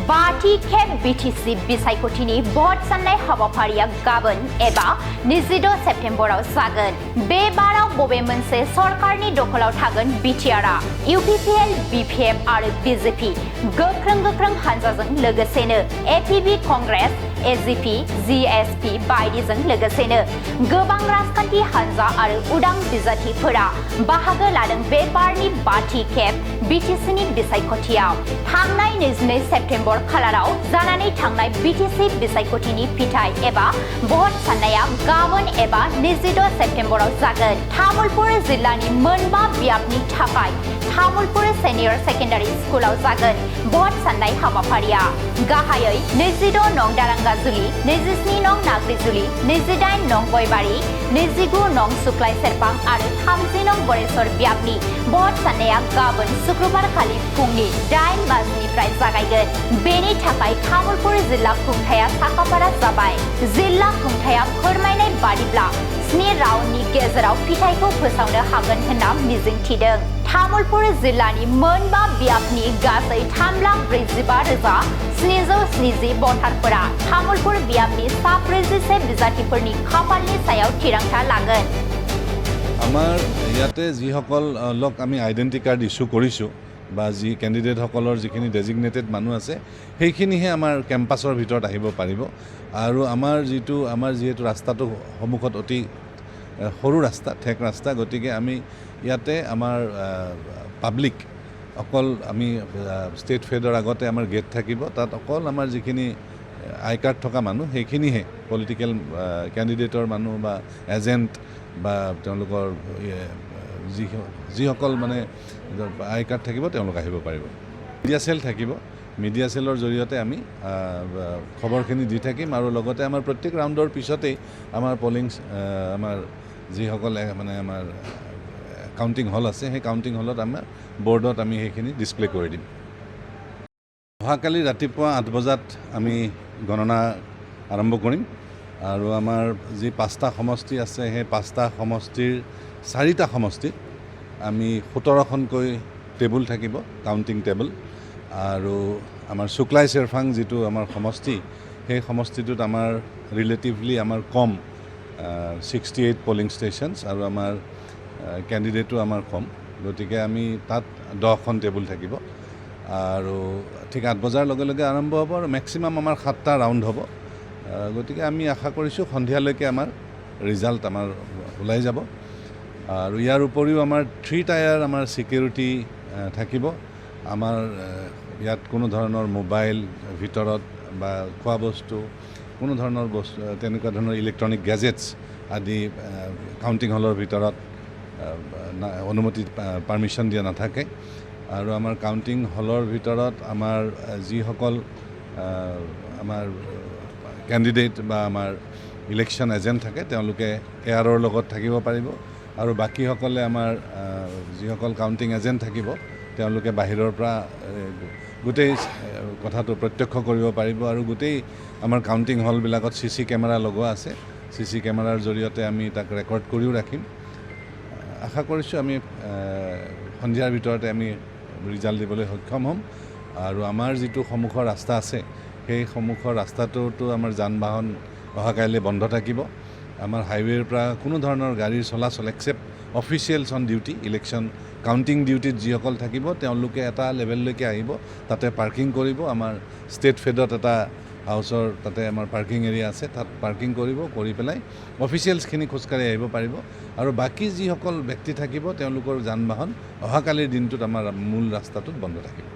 बाथि खेब बिटिसि बिसायख'थिनि भट साननाय हाबाफारिया गाबोन एबा 22 सेप्तेम्बराव जागोन। बे बाराव बबे मोनसे सरकारनि दखलाव थागोन बिटिआरआ इउपिपिएल, बिपिएफ आरो बिजेपि गोख्रों हानजाजों लोगोसेनो एपिबि कंग्रेस, एजिपि, जिएसपि बायदिजों लोगोसेनो गोबां राजखान्थि हानजा आरो उदां बिजाथिफोरा बाहागो लादों बे बारनि बाथि खेब बिटिसिनि बिसायख'थियाव। थांनाय 22 सेप्तेम्बर खालाराव जानानै थांनाय बिटिसि बिसायख'थिनि फिथाइ एबा भट साननाया गाबोन एबा 22 सेप्तेम्बराव जागोन। तामुलपुर जिल्लानि मोनबा बियाबनि थाखाय तामुलपुर सिनियर सेकेन्डारि स्कुलाव जागोन भट साननाय हाबाफारिया। गाहायै 22 नं दारांगाजुलि, 27 नं नाग्रिजुलि, 28 नं गयबारि, 29 नं सुक्लाय सेरफां आरो 30 नं गरेस्वर बियाबनि भट साननाया गाबोन शुक्रबार खालि फुंनि 8 बाजिनिफ्राय जागायगोन। बेनि थाखाय तामुलपुर जिल्ला खुंथाया साखाफारा जाबाय। जिल्ला खुंथाया फोरमायनाय बादिब्ला 7 राउन्डनि गेजेराव फिथाइखौ फोसावनो हागोन होनना मिजिंथिदों। तामुलपुर जिल्लानि मोनबा बियाबनि गासै 3,45,770 भटारफोरा तामुलपुर बियाबनि सा 41 बिजाथिफोरनि खाफालनि सायाव थिरांथा लागोन। আমাৰ ইয়াতে যিসকল লোক আমি আইডেণ্টি কাৰ্ড ইছ্যু কৰিছোঁ বা যি কেণ্ডিডেটসকলৰ যিখিনি ডেজিগনেটেড মানুহ আছে সেইখিনিহে আমাৰ কেম্পাছৰ ভিতৰত আহিব পাৰিব। আৰু আমাৰ যিহেতু ৰাস্তাটো সন্মুখত অতি সৰু ৰাস্তা, ঠেক ৰাস্তা, গতিকে আমি ইয়াতে আমাৰ পাব্লিক অকল আমি ষ্টেট ফেডৰ আগতে আমাৰ গেট থাকিব, তাত অকল আমাৰ যিখিনি আই কাৰ্ড থকা মানুহ সেইখিনিহে পলিটিকেল কেণ্ডিডেটৰ মানুহ বা এজেণ্ট বা তেওঁলোকৰ যিসকল মানে আই কাৰ্ড থাকিব তেওঁলোক আহিব পাৰিব। মিডিয়া চেল থাকিব, মিডিয়া চেলৰ জৰিয়তে আমি খবৰখিনি দি থাকিম আৰু লগতে আমাৰ প্ৰত্যেক ৰাউণ্ডৰ পিছতেই আমাৰ আমাৰ যিসকল মানে আমাৰ কাউণ্টিং হল আছে সেই কাউণ্টিং হলত আমাৰ বৰ্ডত আমি সেইখিনি ডিছপ্লে কৰি দিম। অহাকালি ৰাতিপুৱা 8 বজাত আমি গণনা আৰম্ভ কৰিম আৰু আমাৰ যি 5টা সমষ্টি আছে সেই 5টা সমষ্টিৰ 4টা সমষ্টিত আমি 17খনকৈ টেবুল থাকিব, কাউণ্টিং টেবুল। আৰু আমাৰ শুক্লাই চেৰফাং যিটো আমাৰ সমষ্টি সেই সমষ্টিটোত আমাৰ ৰিলেটিভলি আমাৰ কম 68 পলিং ষ্টেচনছ আৰু আমাৰ কেণ্ডিডেটো আমাৰ কম, গতিকে আমি তাত 10খন টেবুল থাকিব। আৰু ঠিক 8 বজাৰ লগে লগে আৰম্ভ হ'ব আৰু মেক্সিমাম আমাৰ 7টা ৰাউণ্ড হ'ব। গতিকে আমি আশা কৰিছোঁ সন্ধিয়ালৈকে আমাৰ ৰিজাল্ট আমাৰ ওলাই যাব। আৰু ইয়াৰ উপৰিও আমাৰ 3 টায়াৰ আমাৰ ছিকিউৰিটি থাকিব। আমাৰ ইয়াত কোনো ধৰণৰ মোবাইল ভিতৰত বা খোৱা বস্তু, কোনো ধৰণৰ বস্তু তেনেকুৱা ধৰণৰ ইলেক্ট্ৰনিক গেজেটছ আদি কাউণ্টিং হলৰ ভিতৰত অনুমতি পাৰ্মিশ্যন দিয়া নাথাকে। আৰু আমাৰ কাউণ্টিং হলৰ ভিতৰত আমাৰ যিসকল আমাৰ কেণ্ডিডেট বা আমাৰ ইলেকশ্যন এজেণ্ট থাকে তেওঁলোকে এয়াৰৰ লগত থাকিব পাৰিব আৰু বাকীসকলে আমাৰ যিসকল কাউণ্টিং এজেণ্ট থাকিব তেওঁলোকে বাহিৰৰ পৰা গোটেই কথাটো প্ৰত্যক্ষ কৰিব পাৰিব। আৰু গোটেই আমাৰ কাউণ্টিং হলবিলাকত CC কেমেৰা লগোৱা আছে, CC কেমেৰাৰ জৰিয়তে আমি তাক ৰেকৰ্ড কৰিও ৰাখিম। আশা কৰিছোঁ আমি সন্ধিয়াৰ ভিতৰতে আমি ৰিজাল্ট দিবলৈ সক্ষম হ'ম। আৰু আমাৰ যিটো সন্মুখৰ ৰাস্তা আছে সেই সন্মুখৰ ৰাস্তাটোতো আমাৰ যান বাহন অহাকাইলৈ বন্ধ থাকিব। আমাৰ হাইৱেৰ পৰা কোনো ধৰণৰ গাড়ীৰ চলাচল except officials on duty, election counting ডিউটিত যিসকল থাকিব তেওঁলোকে এটা লেভেললৈকে আহিব, তাতে পাৰ্কিং কৰিব। আমাৰ ষ্টেট ফেডত এটা হাউচৰ তাতে আমাৰ পাৰ্কিং এৰিয়া আছে, তাত পাৰ্কিং কৰিব, কৰি পেলাই অফিচিয়েলছখিনি খোজকাঢ়ি আহিব পাৰিব। আৰু বাকী যিসকল ব্যক্তি থাকিব তেওঁলোকৰ যান বাহন অহাকালিৰ দিনটোত আমাৰ মূল ৰাস্তাটোত বন্ধ থাকিব।